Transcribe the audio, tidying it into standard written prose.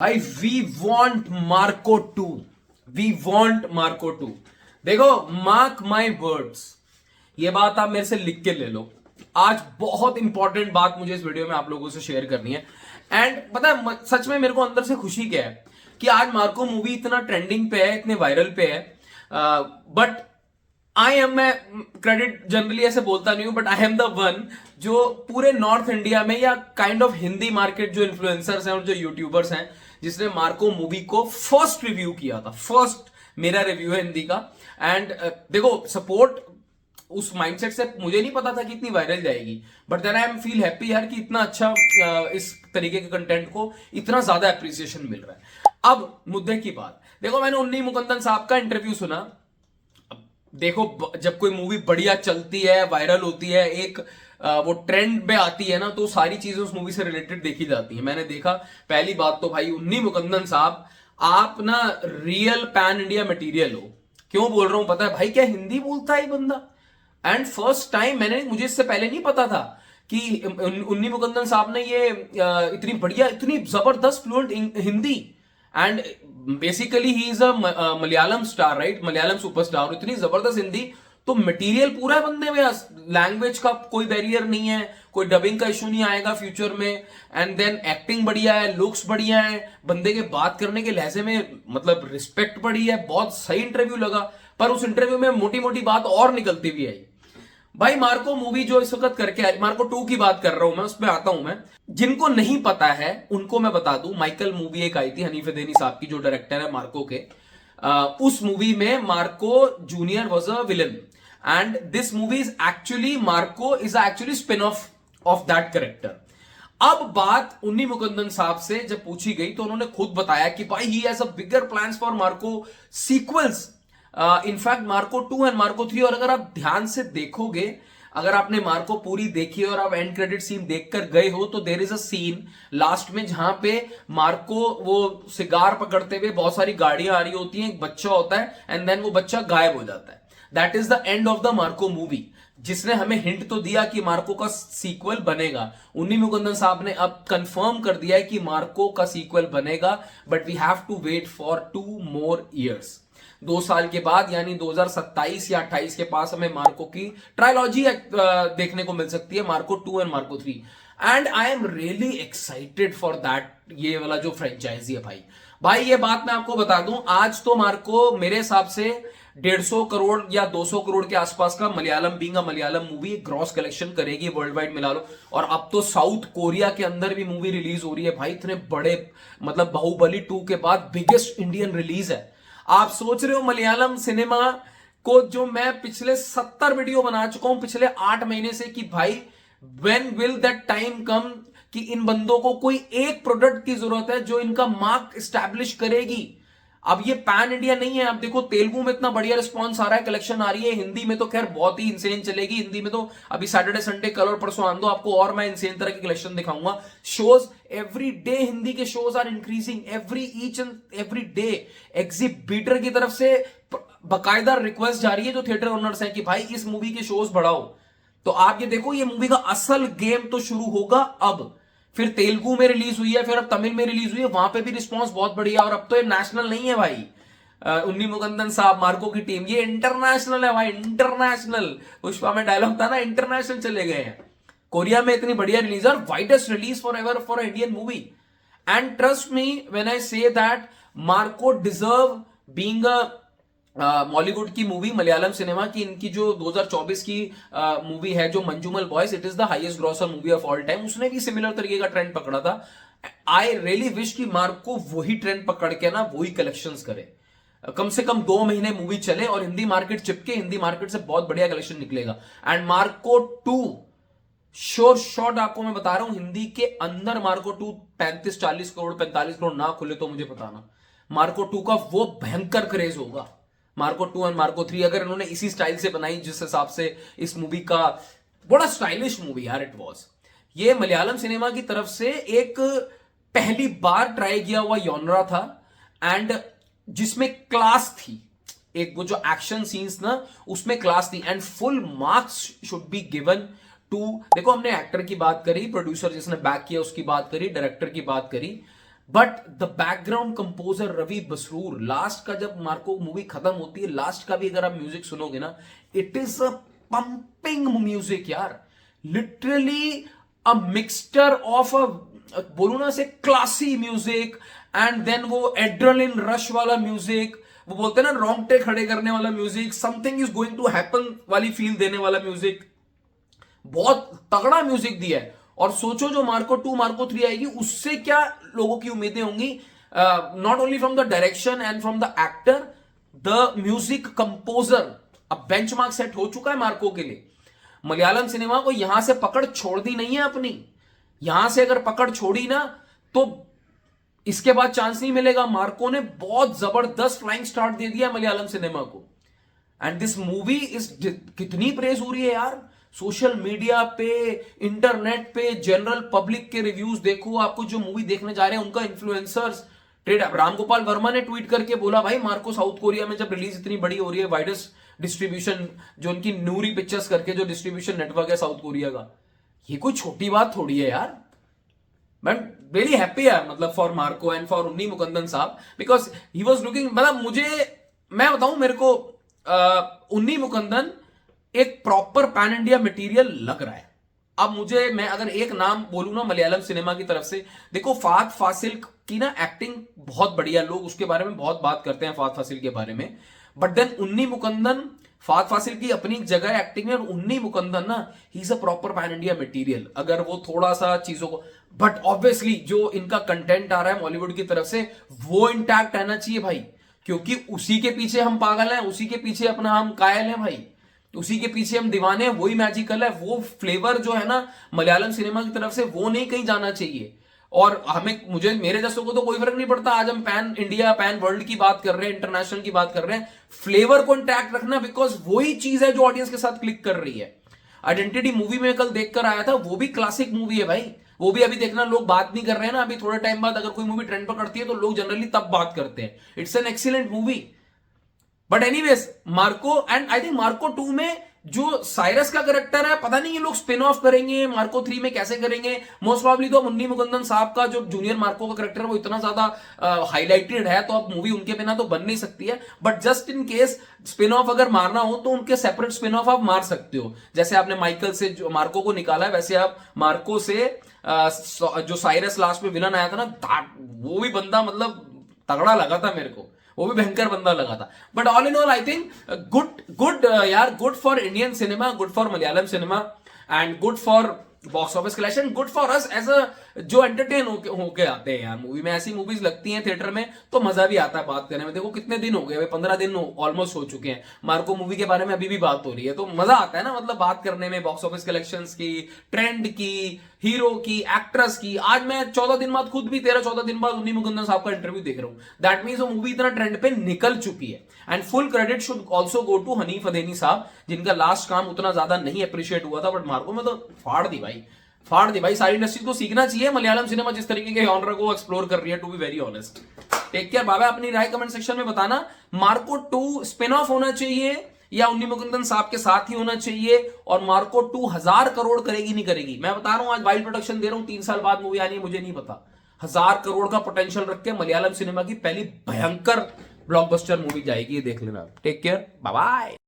भाई we want Marco two. We want Marco two. देखो, mark my words, ये बात आप मेरे से लिख के ले लो। आज बहुत इंपॉर्टेंट बात मुझे इस वीडियो में आप लोगों से शेयर करनी है। एंड पता है सच में मेरे को अंदर से खुशी क्या है कि आज मार्को मूवी इतना ट्रेंडिंग पे है, इतने वायरल पे है। बट मैं क्रेडिट जनरली ऐसे बोलता नहीं हूं, but I am the one जो पूरे नॉर्थ इंडिया में या काइंड ऑफ हिंदी मार्केट जो इन्फ्लुएंसर्स हैं और जो यूट्यूबर्स हैं जिसने मार्को मूवी को फर्स्ट रिव्यू किया था। फर्स्ट मेरा रिव्यू है हिंदी का। एंड देखो, सपोर्ट उस माइंडसेट से मुझे नहीं पता था कि इतनी वायरल जाएगी, but then I am feel happy यार कि इतना अच्छा इस तरीके के कंटेंट को इतना ज्यादा अप्रिसिएशन मिल रहा है। अब मुद्दे की बात देखो, मैंने उन्नी मुकुंदन साहब का इंटरव्यू सुना। देखो, जब कोई मूवी बढ़िया चलती है, वायरल होती है, एक वो ट्रेंड में आती है ना, तो सारी चीजें उस मूवी से रिलेटेड देखी जाती है। मैंने देखा, पहली बात तो भाई उन्नी मुकुंदन साहब, आप ना रियल पैन इंडिया मटेरियल हो। क्यों बोल रहा हूं पता है भाई? क्या हिंदी बोलता है बंदा। एंड फर्स्ट टाइम मुझे इससे पहले नहीं पता था कि उन्नी मुकुंदन साहब ने ये इतनी बढ़िया, इतनी जबरदस्त fluent Hindi. And basically he is a Malayalam star, right? Malayalam superstar. इतनी जबरदस्त हिंदी, तो मटेरियल पूरा है बंदे में। लैंग्वेज का कोई बैरियर नहीं है, कोई डबिंग का इशू नहीं आएगा फ्यूचर में। एंड देन एक्टिंग बढ़िया है, लुक्स बढ़िया है, बंदे के बात करने के लहजे में मतलब रिस्पेक्ट बढ़ी है। बहुत सही इंटरव्यू लगा। पर उस इंटरव्यू में मोटी मोटी बात और निकलती भी आई। भाई मार्को मूवी जो इस वक्त करके आई, मार्को 2 की बात कर रहा हूं मैं, उस पर आता हूं मैं। जिनको नहीं पता है उनको मैं बता दूं, माइकल मूवी एक आई थी हनीफ देनी साहब की, जो डायरेक्टर है मार्को के। उस मूवी में Marco junior was a villain, and this movie is actually, Marco is actually spin off that character. अब बात उन्नी मुकुंदन साहब से जब पूछी गई तो उन्होंने खुद बताया कि भाई he has a bigger plans for Marco sequels, in fact Marco 2 and Marco 3। और अगर आप ध्यान से देखोगे, अगर आपने मार्को पूरी देखी और आप एंड क्रेडिट सीन देखकर गए हो, तो there is a scene last में जहां पे मार्को वो सिगार पकड़ते हुए, बहुत सारी गाड़ियां आ रही होती हैं, एक बच्चा होता है, एंड देन वो बच्चा गायब हो जाता है। That is the end of the Marco movie, जिसने हमें हिंट तो दिया कि मार्को का सीक्वल बनेगा। उन्नी मुकुंदन साहब ने अब कंफर्म कर दिया है कि मार्को का सीक्वल बनेगा, but we have to wait for 2 more years. 2 साल के बाद, यानी 2027 या 28 के पास हमें मार्को की ट्रायलॉजी देखने को मिल सकती है, Marco 2 and Marco 3। And I am really excited for that, ये वाला जो फ्रेंचाइजी है भाई। भाई ये बात मैं आपको बता दूं, आज तो मार्को मेरे हिसाब से 150 करोड़ या 200 करोड़ के आसपास का, Malayalam being a Malayalam movie, gross collection करेगी वर्ल्ड वाइड मिला लो। और अब तो साउथ कोरिया के अंदर भी मूवी रिलीज हो रही है भाई। इतने बड़े, मतलब बाहुबली 2 के बाद बिगेस्ट इंडियन रिलीज है। आप सोच रहे हो मलयालम सिनेमा को, जो मैं पिछले 70 वीडियो बना चुका हूं पिछले 8 महीने से, कि भाई व्हेन विल दैट टाइम कम कि इन बंदों को कोई एक प्रोडक्ट की जरूरत है जो इनका मार्क स्टैब्लिश करेगी। अब ये पैन इंडिया नहीं है। आप देखो, तेलुगु में इतना बढ़िया रिस्पांस आ रहा है, कलेक्शन आ रही है। हिंदी में तो खैर बहुत ही इंसेन चलेगी। हिंदी में तो अभी सैटरडे संडे कल और परसों आंदो आपको और मैं इंसेन तरह की कलेक्शन दिखाऊंगा। शोज एवरी डे, हिंदी के shows are increasing every each and every day. Exhibitor की तरफ से बकायदा रिक्वेस्ट जा रही है जो थिएटर ओनर्स हैं कि भाई इस मूवी के शोज बढ़ाओ। तो आप ये देखो, ये मूवी का असल गेम तो शुरू होगा अब। फिर तेलुगु में रिलीज हुई है, फिर अब तमिल में रिलीज हुई है, वहां पे भी रिस्पांस बहुत बढ़िया। और अब तो ये नेशनल नहीं है भाई। उन्नी मुकुंदन साहब, मार्को की टीम, ये इंटरनेशनल है भाई, इंटरनेशनल। पुष्पा में डायलॉग था ना, इंटरनेशनल चले गए हैं। कोरिया में इतनी बढ़िया रिलीज और widest release for ever for Indian movie. And trust me when I say that Marco deserve being a Bollywood की मूवी, मलयालम सिनेमा की। इनकी जो 2024 की मूवी है जो Manjummel boys, it is the highest grocer movie of all time. उसने भी similar तरीके का ट्रेंड पकड़ा था। आई रियली विश कि मार्को वही ट्रेंड पकड़ के ना वही कलेक्शंस करे। कम से कम 2 महीने मूवी चले और हिंदी मार्केट चिपके, हिंदी मार्केट से बहुत बढ़िया कलेक्शन निकलेगा। एंड मार्को 2 श्योर शॉट आपको मैं बता रहा हूं, हिंदी के अंदर मार्को 2 35-40 करोड़ 45 करोड़ ना खुले तो मुझे बताना। मार्को 2 का वो भयंकर क्रेज होगा। मार्को 2 और मार्को 3 अगर इन्होंने इसी स्टाइल से बनाई जिस हिसाब से इस मूवी का, बड़ा स्टाइलिश मूवी यार इट वॉज। ये मलयालम सिनेमा की तरफ से एक पहली बार ट्राई किया हुआ यॉनरा था, एंड जिसमें क्लास थी। एक वो जो एक्शन सीन्स ना, उसमें क्लास थी। And full marks should be given to, देखो हमने एक्टर की बात करी, प्रोड्यूसर जिसने बैक किया उसकी बात करी, डायरेक्टर की बात करी। But the background composer Ravi Basrur, last का जब मार्को मूवी खत्म होती है, लास्ट का भी अगर आप म्यूजिक सुनोगे ना, it is a pumping music यार, literally a mixture of a, बोलू ना से क्लासी म्यूजिक एंड देन वो एड्रेनलिन रश वाला म्यूजिक, वो बोलते हैं ना रोंगटे खड़े करने वाला music, something is going to happen वाली फील देने वाला म्यूजिक, बहुत तगड़ा म्यूजिक दिया है। और सोचो जो मार्को 2 मार्को 3 आएगी उससे क्या लोगों की उम्मीदें होंगी, not only from the direction and from the actor, the music composer. अब बेंचमार्क सेट हो चुका है मार्को के लिए। मलयालम सिनेमा को यहां से पकड़ छोड़नी नहीं है अपनी, यहां से अगर पकड़ छोड़ी ना तो इसके बाद चांस नहीं मिलेगा। मार्को ने बहुत जबरदस्त फ्लाइंग स्टार्ट दे दिया मलयालम सिनेमा को। एंड दिस मूवी इज, कितनी प्रेज हो रही है यार, सोशल मीडिया पे, इंटरनेट पे, जनरल पब्लिक के रिव्यूज देखो, आपको जो मूवी देखने जा रहे हैं उनका इन्फ्लुएंसर्स ट्रेड। रामगोपाल वर्मा ने ट्वीट करके बोला भाई मार्को साउथ कोरिया में जब रिलीज इतनी बड़ी हो रही है, वाइडेस्ट डिस्ट्रीब्यूशन जो उनकी नूरी पिक्चर्स करके जो डिस्ट्रीब्यूशन नेटवर्क है साउथ कोरिया का, ये कोई छोटी बात थोड़ी है यार। मैं वेरी हैप्पी है मतलब फॉर मार्को एंड फॉर उन्नी मुकुंदन साहब, बिकॉज ही वॉज लुकिंग, मतलब मुझे, मैं बताऊं मेरे को उन्नी मुकुंदन एक प्रॉपर पैन इंडिया मटेरियल लग रहा है। अब मुझे, मैं अगर एक नाम बोलूं ना मलयालम सिनेमा की तरफ से, देखो फात फासिल की ना एक्टिंग बहुत बढ़िया, लोग उसके बारे में बहुत बात करते हैं फात फासिल के बारे में, बट देन उन्नी मुकुंदन, फात फासिल की अपनी जगह एक्टिंग में, और उन्नी मुकुंदन ना he is a proper pan India material, अगर वो थोड़ा सा चीजों को, बट ऑब्वियसली जो इनका कंटेंट आ रहा है बॉलीवुड की तरफ से वो इंटैक्ट रहना चाहिए भाई, क्योंकि उसी के पीछे हम पागल हैं, उसी के पीछे अपना हम कायल हैं भाई, उसी के पीछे हम दीवाने हैं, वही मैजिकल है, वो फ्लेवर जो है ना मलयालम सिनेमा की तरफ से वो नहीं कहीं जाना चाहिए। और हमें, मुझे, मेरे जैसों को तो कोई फर्क नहीं पड़ता, आज हम पैन इंडिया पैन वर्ल्ड की बात कर रहे हैं, इंटरनेशनल की बात कर रहे हैं, फ्लेवर को इंटैक्ट रखना, बिकॉज वही चीज है जो ऑडियंस के साथ क्लिक कर रही है। आइडेंटिटी मूवी में कल देखकर आया था, वो भी क्लासिक मूवी है भाई, वो भी अभी देखना, लोग बात नहीं कर रहे हैं ना, अभी थोड़े टाइम बाद अगर कोई मूवी ट्रेंड पकड़ती है तो लोग जनरली तब बात करते हैं, it's an excellent movie. But anyways Marco, and I think Marco 2 में जो साइरस का करेक्टर है, पता नहीं ये लोग स्पिन ऑफ करेंगे मार्को 3 में कैसे करेंगे, मोस्ट प्रॉब्ली तो मुन्नी मुकुंदन साहब का जो जूनियर मार्को का करेक्टर है वो इतना ज्यादा हाईलाइटेड है, तो अब मूवी उनके बिना तो बन नहीं सकती है, but just in case spin off अगर मारना हो तो उनके सेपरेट स्पिन ऑफ आप मार सकते हो, जैसे आपने माइकल से जो मार्को को निकाला है, वैसे आप मार्को से जो साइरस लास्ट में विलन आया था ना, वो भी बंदा मतलब तगड़ा लगा था मेरे को, वो भी भयंकर बंदा लगा था। But all in all I think good यार, good for Indian cinema, good for Malayalam cinema, and good for box office collection, good for us as a जो एंटरटेन होके आते हैं यार मूवी में। ऐसी मूवीज लगती हैं थिएटर में तो मजा भी आता है बात करने में। देखो कितने दिन हो गए, 15 दिन ऑलमोस्ट हो चुके हैं, मार्को मूवी के बारे में अभी भी बात हो रही है, तो मजा आता है ना मतलब बात करने में, बॉक्स ऑफिस कलेक्शंस की, ट्रेंड की, हीरो की, एक्ट्रेस की। आज मैं 14 दिन बाद खुद भी 13-14 दिन बाद उन्नी मुकुंदन साहब का इंटरव्यू देख रहा हूं, दैट मीन्स वो मूवी इतना ट्रेंड पे निकल चुकी है। And full credit should also go to Haneef Adeni साहब, जिनका लास्ट काम उतना ज्यादा नहीं अप्रिशिएट हुआ था, बट मार्को में तो फाड़ दी भाई, फाड़ दी भाई। सारी इंडस्ट्री को सीखना चाहिए मलयालम सिनेमा जिस तरीके के जॉनर को एक्सप्लोर कर रही है, to be very honest. Take care बाबा, अपनी राय कमेंट सेक्शन में बताना, मार्को 2 स्पिन ऑफ होना चाहिए या उन्नी मुकुंदन साहब के साथ ही होना चाहिए, और मार्को 2 1000 करोड़ करेगी नहीं करेगी। मैं बता रहा हूं, आज वाइल्ड प्रोडक्शन दे रहा हूं, 3 साल बाद मूवी आनी है, मुझे नहीं पता। 1000 करोड़ का पोटेंशियल रख के मलयालम सिनेमा की पहली भयंकर ब्लॉकबस्टर मूवी जाएगी, ये देख लेना। Take care, bye bye.